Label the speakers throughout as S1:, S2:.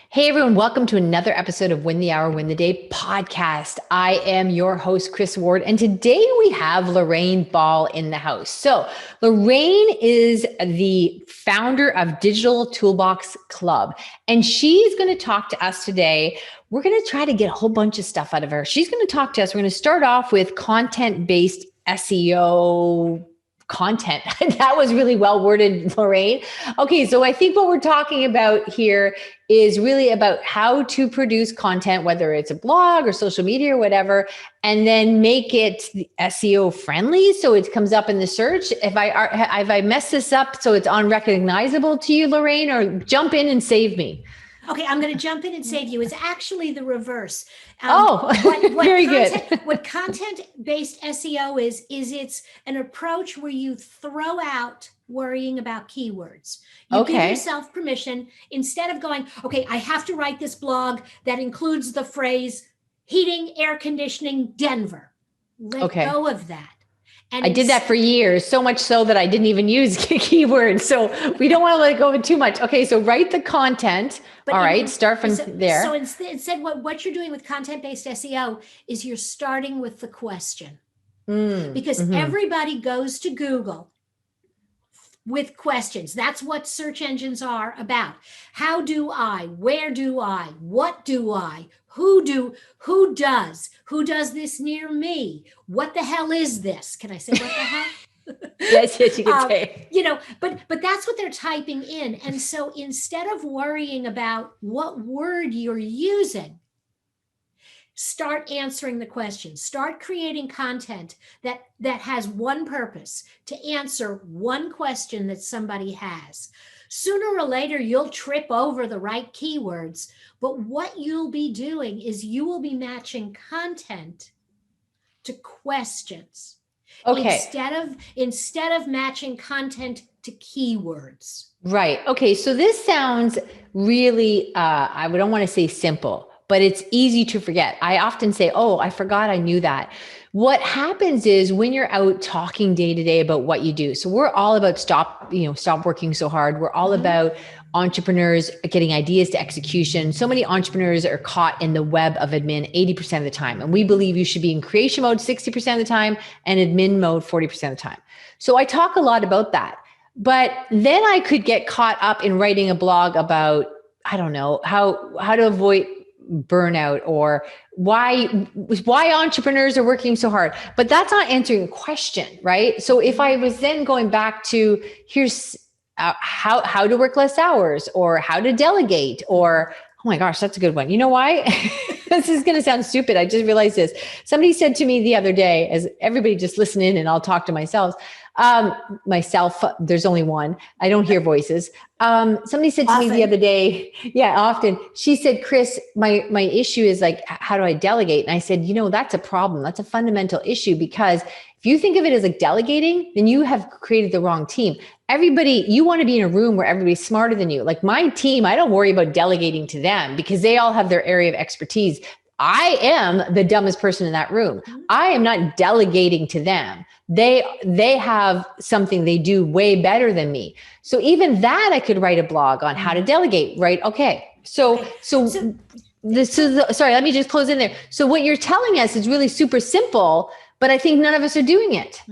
S1: Hey everyone, welcome to another episode of Win the Hour, Win the Day podcast. I am your host, Chris Ward, and today we have Lorraine Ball in the house. So, Lorraine is the founder of Digital Toolbox Club, and she's going to talk to us today. We're going to try to get a whole bunch of stuff out of her. She's going to talk to us. We're going to start off with content-based SEO content. That was really well worded, Lorraine. Okay, so I think what we're talking about here is really about how to produce content, whether it's a blog or social media or whatever, and then make it SEO friendly so it comes up in the search. If I mess this up so it's unrecognizable to you, Lorraine, or jump in and save me.
S2: Okay, I'm going to jump in and save you. It's actually the reverse.
S1: Very good.
S2: What content-based SEO is it's an approach where you throw out worrying about keywords. You give yourself permission instead of going, okay, I have to write this blog that includes the phrase heating, air conditioning, Denver. Let go of that.
S1: And I did that for years, so much so that I didn't even use keywords. So we don't want to let go of too much. Okay, so write the content. All right, start from there.
S2: So instead, what you're doing with content-based SEO is you're starting with the question. Because everybody goes to Google with questions. That's what search engines are about. How do I? Where do I? What do I? Who does? Who does this near me? What the hell is this? Can I say what the hell?
S1: Yes, you can say.
S2: But that's what they're typing in. And so instead of worrying about what word you're using, start answering the question. Start creating content that has one purpose, to answer one question that somebody has. Sooner or later, you'll trip over the right keywords, but what you'll be doing is you will be matching content to questions.
S1: Okay.
S2: Instead of matching content to keywords.
S1: Right. Okay. So this sounds really, I don't want to say simple, but it's easy to forget. I often say, oh, I forgot I knew that. What happens is when you're out talking day to day about what you do. So we're all about stop working so hard. We're all about entrepreneurs getting ideas to execution. So many entrepreneurs are caught in the web of admin 80% of the time. And we believe you should be in creation mode 60% of the time and admin mode 40% of the time. So I talk a lot about that. But then I could get caught up in writing a blog about, I don't know, how to avoid burnout or why entrepreneurs are working so hard, but that's not answering a question, right? So if I was then going back to here's how to work less hours or how to delegate or, oh my gosh, that's a good one. You know why? This is going to sound stupid. I just realized this. Somebody said to me the other day, as everybody just listen in and I'll talk to myself, there's only one. I don't hear voices. Somebody said to me the other day, often, she said, Chris, my issue is like, how do I delegate? And I said, that's a problem. That's a fundamental issue because if you think of it as like delegating, then you have created the wrong team. You want to be in a room where everybody's smarter than you. Like my team, I don't worry about delegating to them because they all have their area of expertise. I am the dumbest person in that room. I am not delegating to them. They have something they do way better than me. So even that I could write a blog on how to delegate, right? Okay. Sorry, let me just close in there. So what you're telling us is really super simple, but I think none of us are doing it.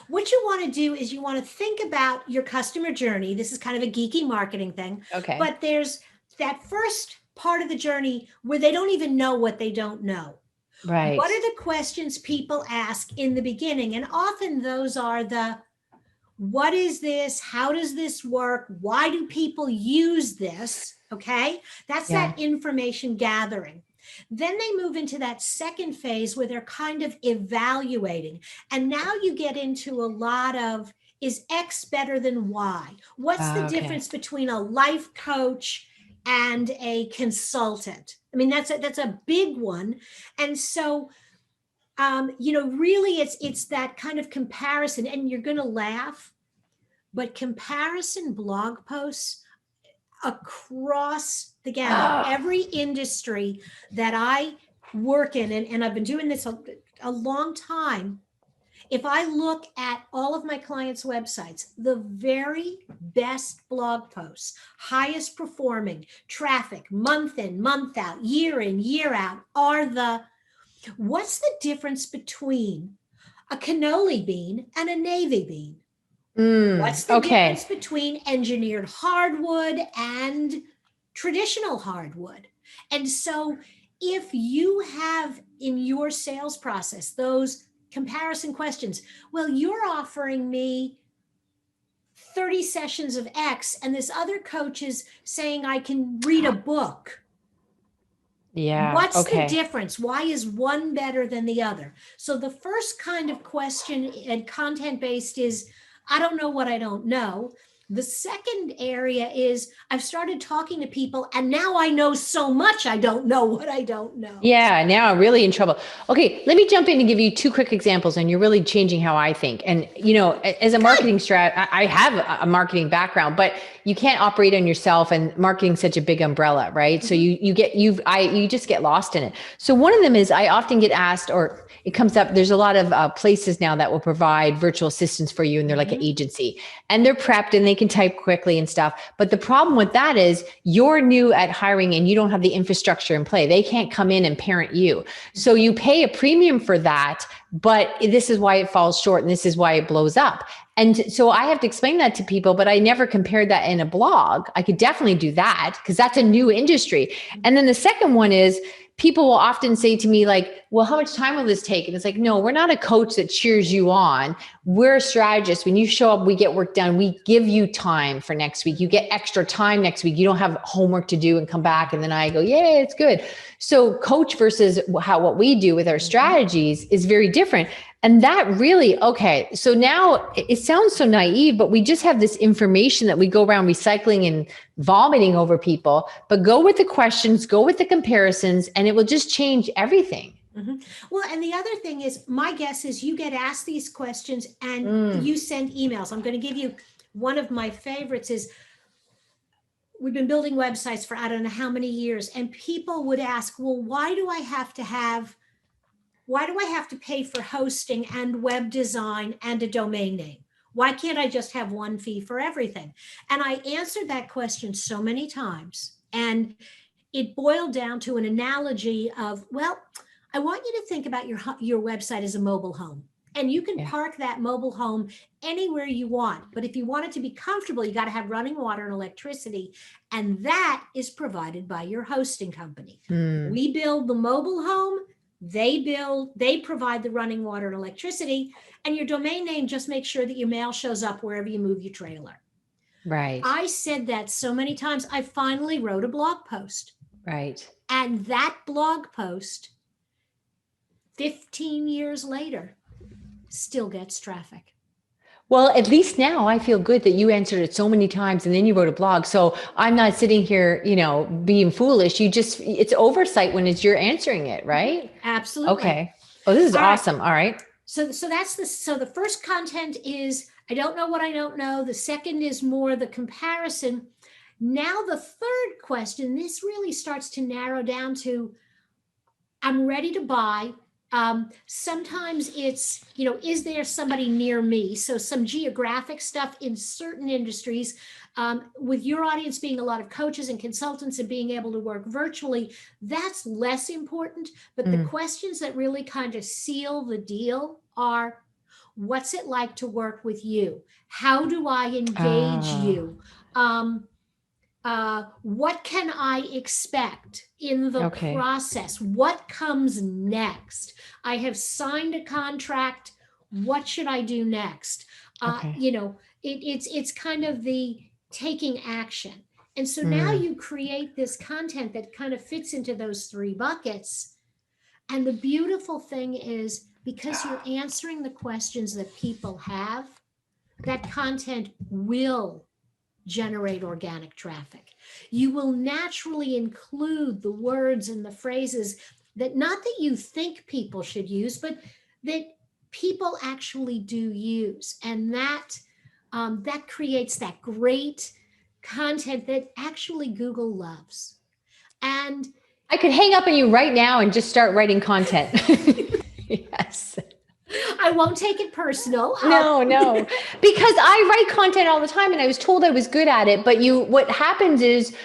S2: What you want to do is you want to think about your customer journey. This is kind of a geeky marketing thing.
S1: Okay.
S2: But there's that first part of the journey where they don't even know what they don't know.
S1: Right.
S2: What are the questions people ask in the beginning? And often those are what is this? How does this work? Why do people use this? Okay. That's that information gathering. Then they move into that second phase where they're kind of evaluating. And now you get into a lot of, is X better than Y? What's the difference between a life coach and a consultant? I mean, that's a big one. And so, really it's that kind of comparison, and you're going to laugh, but comparison blog posts across the gamut, every industry that I work in, and I've been doing this a long time, if I look at all of my clients' websites, the very best blog posts, highest performing, traffic, month in, month out, year in, year out, are what's the difference between a cannoli bean and a navy bean? What's the difference
S1: Okay.
S2: between engineered hardwood and traditional hardwood? And so if you have in your sales process those comparison questions, well, you're offering me 30 sessions of X, and this other coach is saying I can read a book.
S1: Yeah.
S2: What's the
S1: Okay.
S2: difference? Why is one better than the other? So the first kind of question and content-based is, I don't know what I don't know. The second area is I've started talking to people and now I know so much I don't know what I don't know.
S1: Yeah, now I'm really in trouble. Okay, let me jump in and give you two quick examples, and you're really changing how I think. And as a
S2: Good.
S1: marketing strat, I have a marketing background, but you can't operate on yourself, and marketing such a big umbrella, right? So
S2: Mhm.
S1: you just get lost in it. So one of them is I often get asked, or it comes up. There's a lot of places now that will provide virtual assistants for you, and they're like an
S2: Mhm.
S1: agency, and they're prepped and they can type quickly and stuff. But the problem with that is you're new at hiring and you don't have the infrastructure in play. They can't come in and parent you. So you pay a premium for that, but this is why it falls short and this is why it blows up. And so I have to explain that to people, but I never compared that in a blog. I could definitely do that because that's a new industry. And then the second one is people will often say to me, like, well, how much time will this take? And it's like, no, we're not a coach that cheers you on. We're a strategist. When you show up, we get work done. We give you time for next week. You get extra time next week. You don't have homework to do and come back. And then I go, yeah, it's good. So coach versus what we do with our
S2: Mhm.
S1: strategies is very different. And that really, okay. So now it sounds so naive, but we just have this information that we go around recycling and vomiting over people, but go with the questions, go with the comparisons, and it will just change everything.
S2: Mhm. Well, and the other thing is, my guess is you get asked these questions and
S1: Mm,
S2: you send emails. I'm going to give you one of my favorites is we've been building websites for I don't know how many years, and people would ask, well, why do I have to pay for hosting and web design and a domain name? Why can't I just have one fee for everything? And I answered that question so many times. And it boiled down to an analogy of, well, I want you to think about your website as a mobile home. And you can
S1: yeah.
S2: park that mobile home anywhere you want. But if you want it to be comfortable, you got to have running water and electricity. And that is provided by your hosting company.
S1: Mm,
S2: We build the mobile home, they provide the running water and electricity, and your domain name just makes sure that your mail shows up wherever you move your trailer.
S1: right.
S2: I said that so many times, I finally wrote a blog post.
S1: Right.
S2: And that blog post, 15 years later, still gets traffic.
S1: Well, at least now I feel good that you answered it so many times and then you wrote a blog. So I'm not sitting here, being foolish. It's oversight when it's you're answering it, right?
S2: Absolutely.
S1: Okay. Oh, this is
S2: All right.
S1: awesome. All right.
S2: So that's the first content is I don't know what I don't know. The second is more the comparison. Now the third question, this really starts to narrow down to I'm ready to buy. Sometimes it's, is there somebody near me? So some geographic stuff in certain industries, with your audience being a lot of coaches and consultants and being able to work virtually, that's less important. But the
S1: Mm.
S2: questions that really kind of seal the deal are, what's it like to work with you? How do I engage
S1: Ah,
S2: you? What can I expect in the
S1: okay.
S2: process? What comes next? I have signed a contract. What should I do next?
S1: Okay.
S2: It's kind of the taking action. And so now
S1: Mm.
S2: you create this content that kind of fits into those three buckets. And the beautiful thing is because you're answering the questions that people have, that content will generate organic traffic. You will naturally include the words and the phrases that not that you think people should use, but that people actually do use. And that creates that great content that actually Google loves. And
S1: I could hang up on you right now and just start writing content. Yes.
S2: I I won't take it personal.
S1: No, no, because I write content all the time and I was told I was good at it. But what happens is,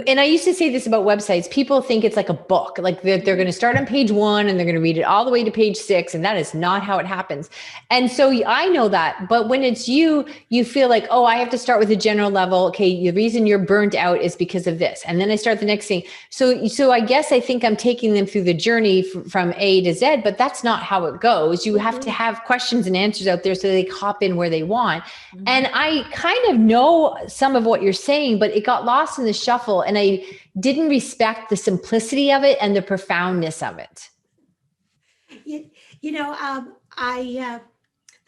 S1: and I used to say this about websites, people think it's like a book, like they're going to start on page 1 and they're going to read it all the way to page 6. And that is not how it happens. And so I know that, but when it's you feel like, oh, I have to start with a general level. Okay. The reason you're burnt out is because of this. And then I start the next thing. So I guess I think I'm taking them through the journey from A to Z, but that's not how it goes. You have to have questions and answers out there so they hop in where they want. And I kind of know some of what you're saying, but it got lost in the shuffle. And I didn't respect the simplicity of it and the profoundness of it.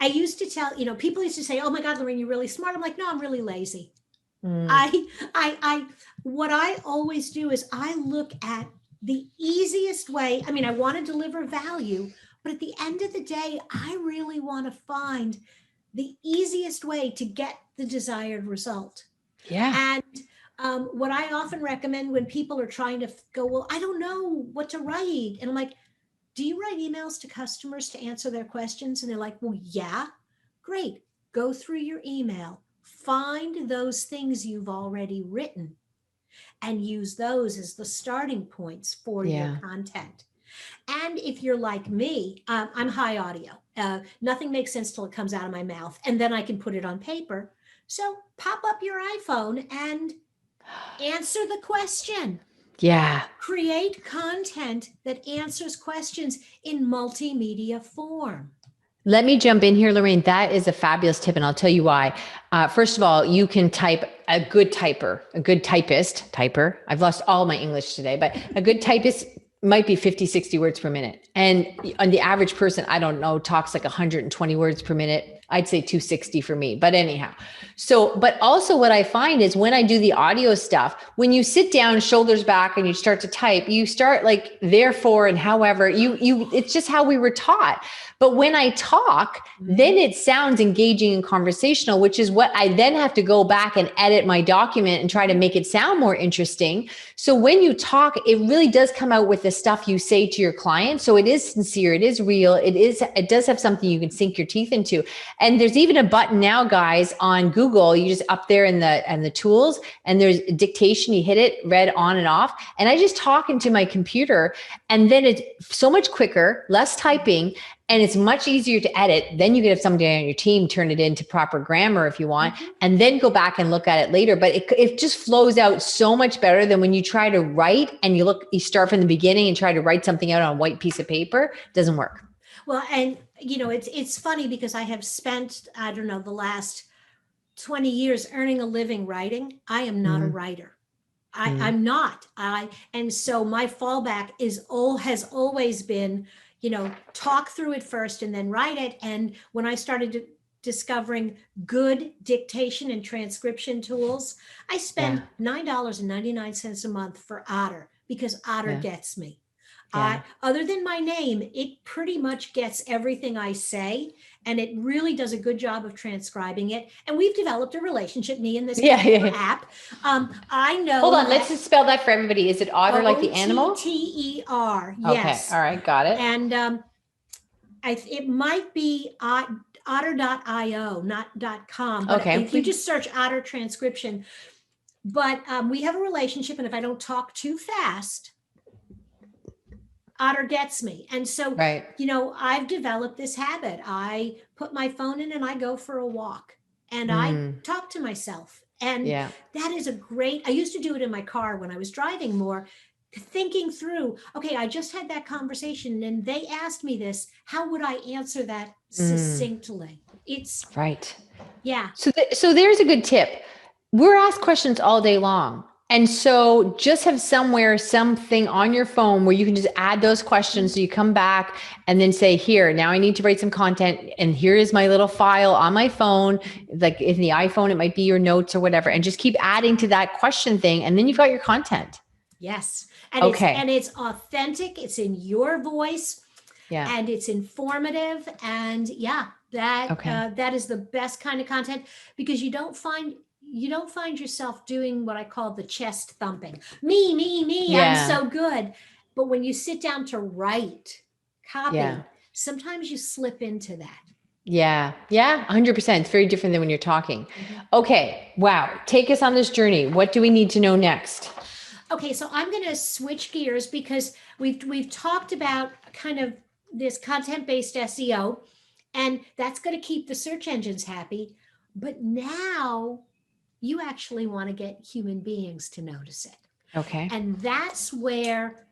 S2: I used to tell, people used to say, oh my God, Lorraine, you're really smart. I'm like, no, I'm really lazy. What I always do is I look at the easiest way. I mean, I want to deliver value, but at the end of the day, I really want to find the easiest way to get the desired result.
S1: Yeah.
S2: And what I often recommend when people are trying to go, well, I don't know what to write. And I'm like, do you write emails to customers to answer their questions? And they're like, well, yeah, great. Go through your email, find those things you've already written and use those as the starting points for your content. And if you're like me, I'm high audio. Nothing makes sense till it comes out of my mouth. And then I can put it on paper. So pop up your iPhone and answer the question.
S1: Yeah.
S2: Create content that answers questions in multimedia form.
S1: Let me jump in here, Lorraine. That is a fabulous tip, and I'll tell you why. First of all, you can type a good typer. I've lost all my English today, but a good typist might be 50, 60 words per minute. And on the average person, I don't know, talks like 120 words per minute. I'd say 260 for me, but anyhow. So, but also what I find is when I do the audio stuff, when you sit down, shoulders back, and you start to type, you start like therefore and however, it's just how we were taught. But when I talk, then it sounds engaging and conversational, which is what I then have to go back and edit my document and try to make it sound more interesting. So when you talk, it really does come out with the stuff you say to your client. So it is sincere, it is real, it does have something you can sink your teeth into. And there's even a button now, guys, on Google. You just up there in the tools, and there's dictation. You hit it, read on and off. And I just talk into my computer, and then it's so much quicker, less typing, and it's much easier to edit. Then you can have somebody on your team turn it into proper grammar if you want, and then go back and look at it later. But it just flows out so much better than when you try to write and you start from the beginning and try to write something out on a white piece of paper. It doesn't work.
S2: Well, and it's funny because I have spent, I don't know, the last 20 years earning a living writing. I am not a writer. I'm not. And so my fallback has always been, talk through it first and then write it. And when I started discovering good dictation and transcription tools, I spend $9.99 a month for Otter because Otter gets me. Other than my name, it pretty much gets everything I say, and it really does a good job of transcribing it. And we've developed a relationship, me and this app. I know.
S1: Hold on, let's just spell that for everybody. Is it Otter like the animal?
S2: Otter. Yes.
S1: Okay. All right. Got it.
S2: And it might be otter.io, not .com. But if you just search Otter transcription, but we have a relationship, and if I don't talk too fast, Otter gets me. And so, I've developed this habit. I put my phone in and I go for a walk and I talk to myself. And that is I used to do it in my car when I was driving more, thinking through, okay, I just had that conversation and they asked me this. How would I answer that succinctly? It's
S1: right.
S2: Yeah.
S1: So there's a good tip. We're asked questions all day long. And so just have something on your phone where you can just add those questions. So you come back and then say, here, now I need to write some content. And here is my little file on my phone. Like in the iPhone, it might be your notes or whatever. And just keep adding to that question thing. And then you've got your content.
S2: Yes. And it's authentic. It's in your voice. Yeah. And it's informative. And that is the best kind of content, because you don't find yourself doing what I call the chest thumping. Me, I'm so good. But when you sit down to write, copy, sometimes you slip into that.
S1: Yeah. Yeah. 100%. It's very different than when you're talking. Okay. Wow. Take us on this journey. What do we need to know next?
S2: Okay, so I'm going to switch gears because we've talked about kind of this content-based SEO, and that's going to keep the search engines happy. But now you actually want to get human beings to notice it.
S1: Okay.
S2: And that's where,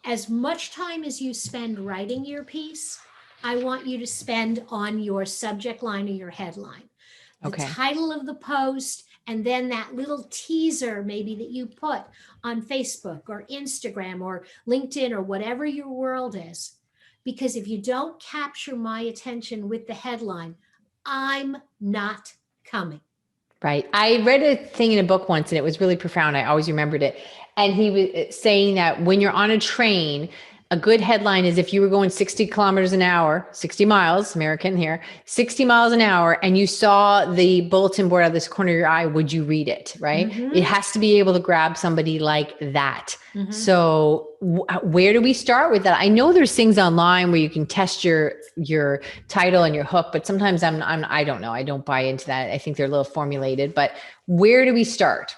S2: as much time as you spend writing your piece, I want you to spend on your subject line or your headline, the
S1: Okay.
S2: title of the post, and then that little teaser maybe that you put on Facebook or Instagram or LinkedIn or whatever your world is. Because if you don't capture my attention with the headline, I'm not coming.
S1: Right. I read a thing in a book once and it was really profound. I always remembered it. And he was saying that when you're on a train, a good headline is if you were going 60 kilometers an hour, 60 miles, American here, 60 miles an hour, and you saw the bulletin board out of this corner of your eye, would you read it? Right. It has to be able to grab somebody like that. So where do we start with that? I know there's things online where you can test your title and your hook, but sometimes I don't know. I don't buy into that. I think they're a little formulated, but where do we start?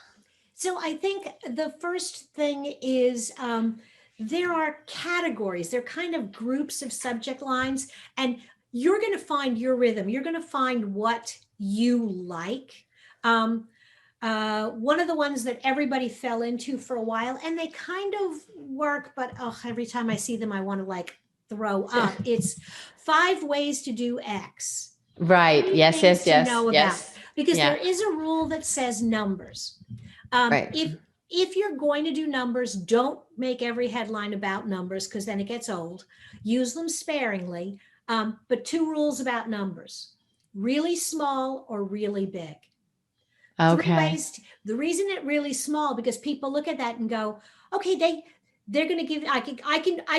S2: So I think the first thing is there are categories. They're kind of groups of subject lines, and you're going to find your rhythm. You're going to find what you like. One of the ones that everybody fell into for a while, and they kind of work, but every time I see them, I want to like throw up. It's 5 ways to do X.
S1: Right. Yes, yes,
S2: To know about,
S1: yes.
S2: because
S1: Yeah.
S2: there is a rule that says numbers.
S1: Right.
S2: If you're going to do numbers, don't make every headline about numbers because then it gets old. Use them sparingly. But 2 rules about numbers: really small or really big. 3
S1: Okay.
S2: ways. The reason it really small, because people look at that and go, okay, they're going to give, I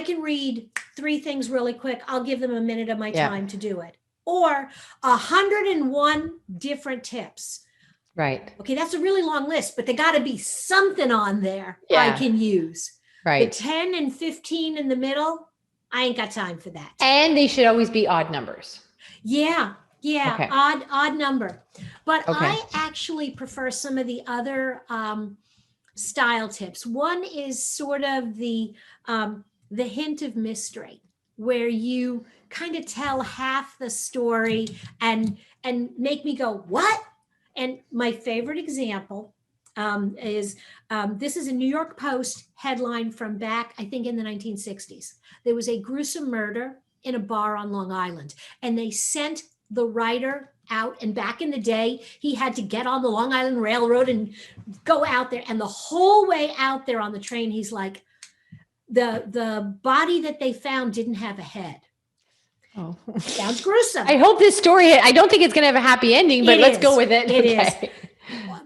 S2: can read 3 things really quick. I'll give them a minute of my time to do it. Or 101 different tips.
S1: Right.
S2: Okay, that's a really long list, but they got to be something on there
S1: Yeah.
S2: I can use.
S1: Right.
S2: The 10 and 15 in the middle, I ain't got time for that.
S1: And they should always be odd numbers.
S2: Yeah.
S1: Okay.
S2: Odd number. But
S1: Okay.
S2: I actually prefer some of the other style tips. One is sort of the hint of mystery, where you kind of tell half the story and make me go, what? And my favorite example is this is a New York Post headline from back, I think, in the 1960s. There was a gruesome murder in a bar on Long Island, and they sent the writer out. And back in the day, he had to get on the Long Island Railroad and go out there. And the whole way out there on the train, he's like, the body that they found didn't have a head.
S1: Oh,
S2: sounds gruesome.
S1: I hope this story, I don't think it's going to have a happy ending, but let's go with it.
S2: It is.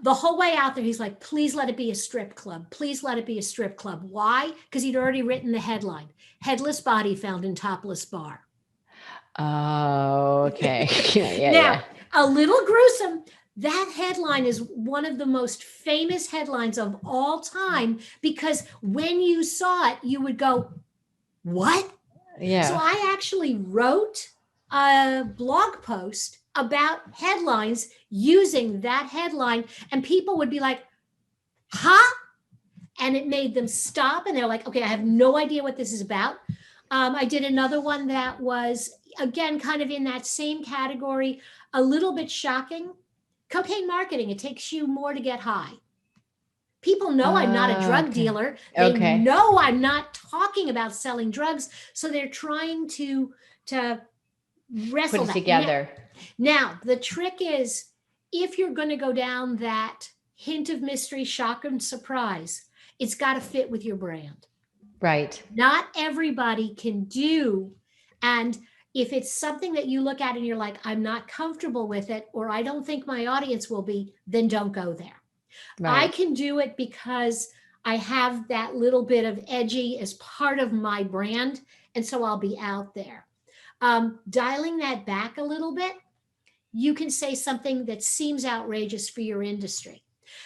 S2: The whole way out there, he's like, please let it be a strip club. Please let it be a strip club. Why? Because he'd already written the headline: headless body found in topless bar.
S1: Oh, okay.
S2: Now, a little gruesome. That headline is one of the most famous headlines of all time, because when you saw it, you would go, what?
S1: Yeah.
S2: So I actually wrote a blog post about headlines using that headline, and people would be like, huh? And it made them stop, and they're like, okay, I have no idea what this is about. I did another one that was, again, kind of in that same category, a little bit shocking. Cocaine marketing, it takes you more to get high. People know I'm not a drug dealer. They know I'm not talking about selling drugs. So they're trying to wrestle
S1: put it together.
S2: Now, the trick is, if you're going to go down that hint of mystery, shock, and surprise, it's got to fit with your brand.
S1: Right.
S2: Not everybody can do. And if it's something that you look at and you're like, I'm not comfortable with it, or I don't think my audience will be, then don't go there. Right. I can do it because I have that little bit of edgy as part of my brand. And so I'll be out there. Dialing that back a little bit, you can say something that seems outrageous for your industry.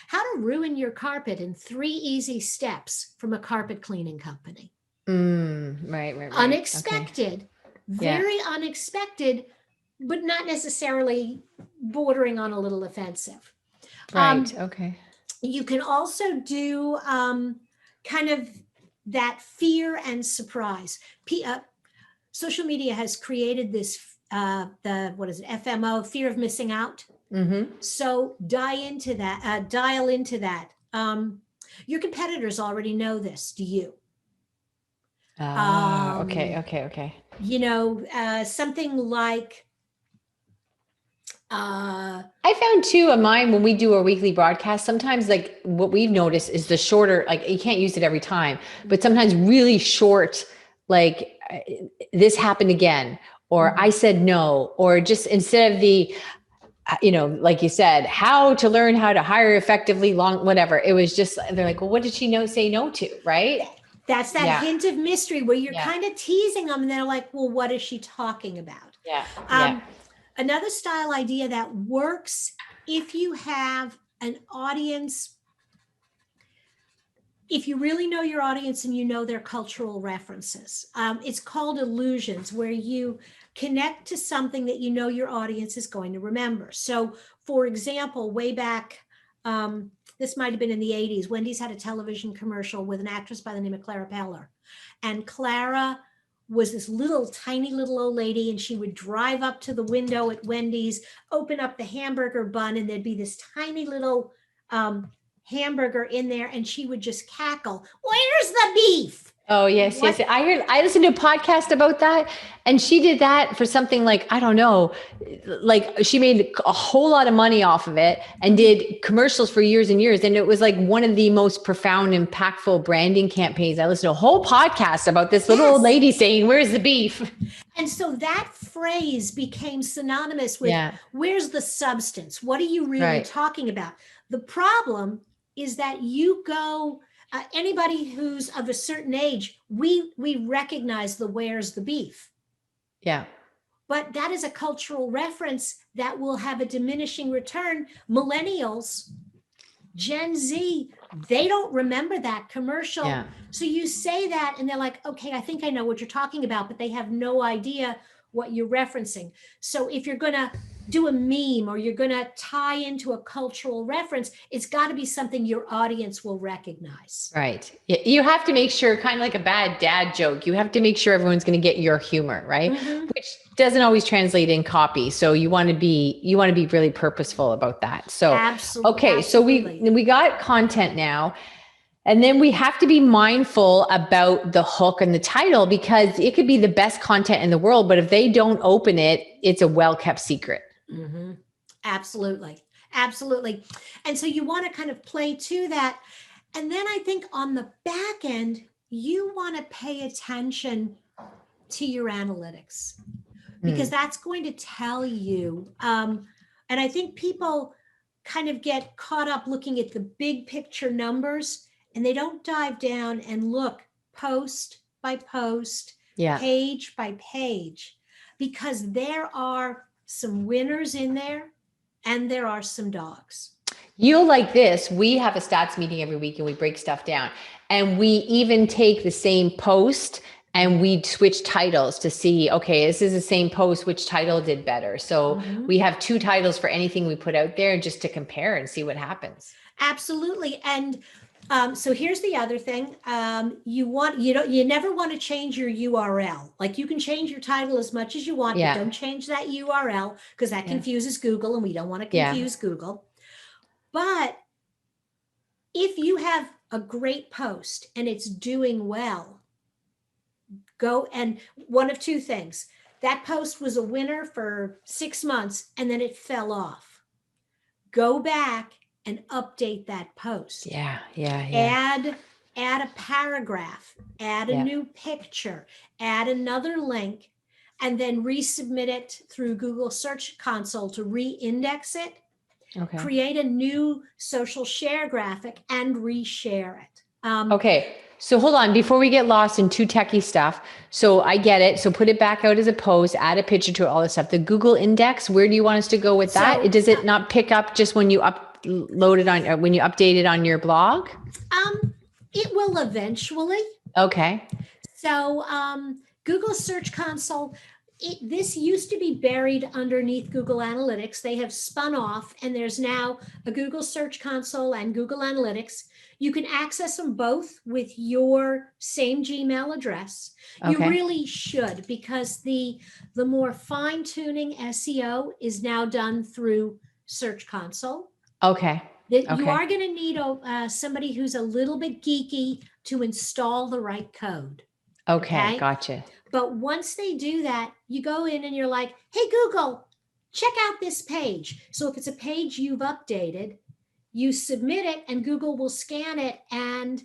S2: How to ruin your carpet in 3 easy steps from a carpet cleaning company.
S1: Right.
S2: Unexpected, very unexpected, but not necessarily bordering on a little offensive.
S1: Right. Okay.
S2: You can also do kind of that fear and surprise. Social media has created this what is it, FMO, fear of missing out. So dial into that. Your competitors already know this. Do you?
S1: Okay.
S2: Something like
S1: I found too of mine when we do our weekly broadcast, sometimes like what we've noticed is the shorter, like you can't use it every time, but sometimes really short, like this happened again, or I said no, or just instead of the, like you said, how to learn how to hire effectively, whatever. It was just, they're like, well, what did she say no to? Right.
S2: That's that hint of mystery where you're kind of teasing them and they're like, well, what is she talking about? Another style idea that works if you have an audience, if you really know your audience and you know their cultural references, it's called illusions, where you connect to something that you know your audience is going to remember. So, for example, way back, this might have been in the 80s, Wendy's had a television commercial with an actress by the name of Clara Peller. And Clara was this tiny little old lady, and she would drive up to the window at Wendy's, open up the hamburger bun, and there'd be this tiny little hamburger in there, and she would just cackle, "Where's the beef?"
S1: Oh, yes. I listened to a podcast about that, and she did that for something like, I don't know, like she made a whole lot of money off of it and did commercials for years and years. And it was like one of the most profound, impactful branding campaigns. I listened to a whole podcast about this little old lady saying, "Where's the beef?"
S2: And so that phrase became synonymous with, where's the substance? What are you really talking about? The problem is that you go, anybody who's of a certain age, we recognize the "where's the beef?"
S1: Yeah.
S2: But that is a cultural reference that will have a diminishing return. Millennials, Gen Z, they don't remember that commercial.
S1: Yeah.
S2: So you say that and they're like, okay, I think I know what you're talking about, but they have no idea what you're referencing. So if you're going to do a meme or you're going to tie into a cultural reference, it's got to be something your audience will recognize.
S1: Right. You have to make sure, kind of like a bad dad joke, you have to make sure everyone's going to get your humor, right? Which doesn't always translate in copy. So you want to be really purposeful about that. So,
S2: Absolutely.
S1: Okay. So we got content now. And then we have to be mindful about the hook and the title, because it could be the best content in the world, but if they don't open it, it's a well-kept secret.
S2: Absolutely. And so you want to kind of play to that. And then I think on the back end, you want to pay attention to your analytics, because that's going to tell you. And I think people kind of get caught up looking at the big picture numbers, and they don't dive down and look post by post, page by page, because there are some winners in there and there are some dogs.
S1: You'll like this. We have a stats meeting every week and we break stuff down, and we even take the same post and we switch titles to see, okay, this is the same post, which title did better. So we have 2 titles for anything we put out there just to compare and see what happens.
S2: Absolutely. And so here's the other thing. You never want to change your URL. Like, you can change your title as much as you want, but don't change that URL, because that confuses Google, and we don't want to confuse Google. But if you have a great post and it's doing well, go, and one of 2 things. That post was a winner for 6 months and then it fell off. Go back and update that post. Add a paragraph, add a new picture, add another link, and then resubmit it through Google Search Console to re-index it. Create a new social share graphic and reshare it.
S1: Okay. So hold on, before we get lost in too techie stuff. So I get it. So put it back out as a post, add a picture to it, all this stuff. The Google index, where do you want us to go with that? Does it not pick up just when you upload it on, or when you update it on your blog?
S2: It will eventually.
S1: Okay.
S2: So Google Search Console, this used to be buried underneath Google Analytics. They have spun off, and there's now a Google Search Console and Google Analytics. You can access them both with your same Gmail address. You
S1: Okay.
S2: really should, because the more fine-tuning SEO is now done through Search Console.
S1: Okay.
S2: That you
S1: Okay.
S2: are going to need somebody who's a little bit geeky to install the right code.
S1: Okay. Gotcha.
S2: But once they do that, you go in and you're like, hey, Google, check out this page. So if it's a page you've updated, you submit it and Google will scan it and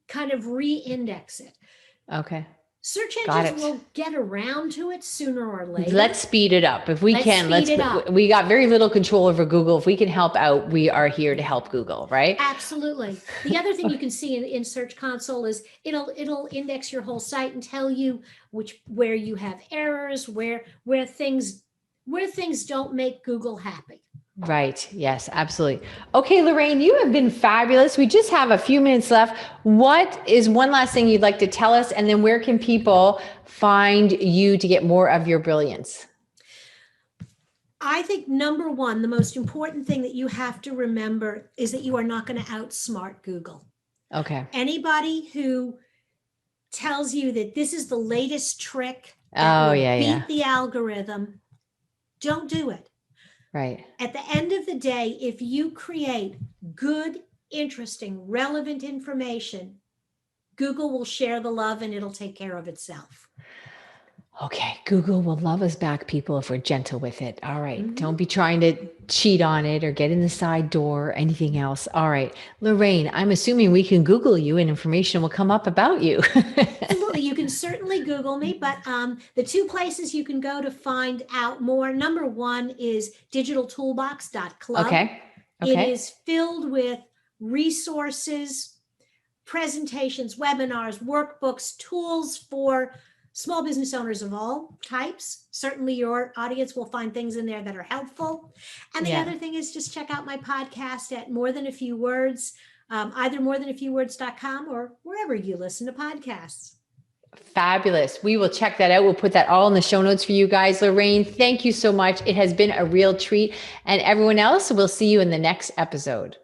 S2: kind of re-index it.
S1: Okay.
S2: Search
S1: Got
S2: engines
S1: it.
S2: will get around to it sooner or later.
S1: Let's speed it up. If we can,
S2: speed it up.
S1: We got very little control over Google. If we can help out, we are here to help Google, right?
S2: Absolutely. The other thing you can see in Search Console is it'll index your whole site and tell you where you have errors, where things don't make Google happy.
S1: Right. Yes, absolutely. Okay, Lorraine, you have been fabulous. We just have a few minutes left. What is one last thing you'd like to tell us? And then where can people find you to get more of your brilliance?
S2: I think number one, the most important thing that you have to remember is that you are not going to outsmart Google.
S1: Okay.
S2: Anybody who tells you that this is the latest trick
S1: Oh,
S2: that will
S1: yeah.
S2: beat the algorithm, don't do it.
S1: Right.
S2: At the end of the day, if you create good, interesting, relevant information, Google will share the love and it'll take care of itself.
S1: Okay. Google will love us back, people, if we're gentle with it. All right. Don't be trying to cheat on it or get in the side door or anything else. All right. Lorraine, I'm assuming we can Google you and information will come up about you.
S2: Absolutely. You can certainly Google me, but the two places you can go to find out more, number one is digitaltoolbox.club.
S1: Okay.
S2: It is filled with resources, presentations, webinars, workbooks, tools for small business owners of all types. Certainly your audience will find things in there that are helpful. And the other thing is just check out my podcast at More Than a Few Words, either morethanafewwords.com or wherever you listen to podcasts.
S1: Fabulous. We will check that out. We'll put that all in the show notes for you guys. Lorraine, thank you so much. It has been a real treat. And everyone else, we'll see you in the next episode.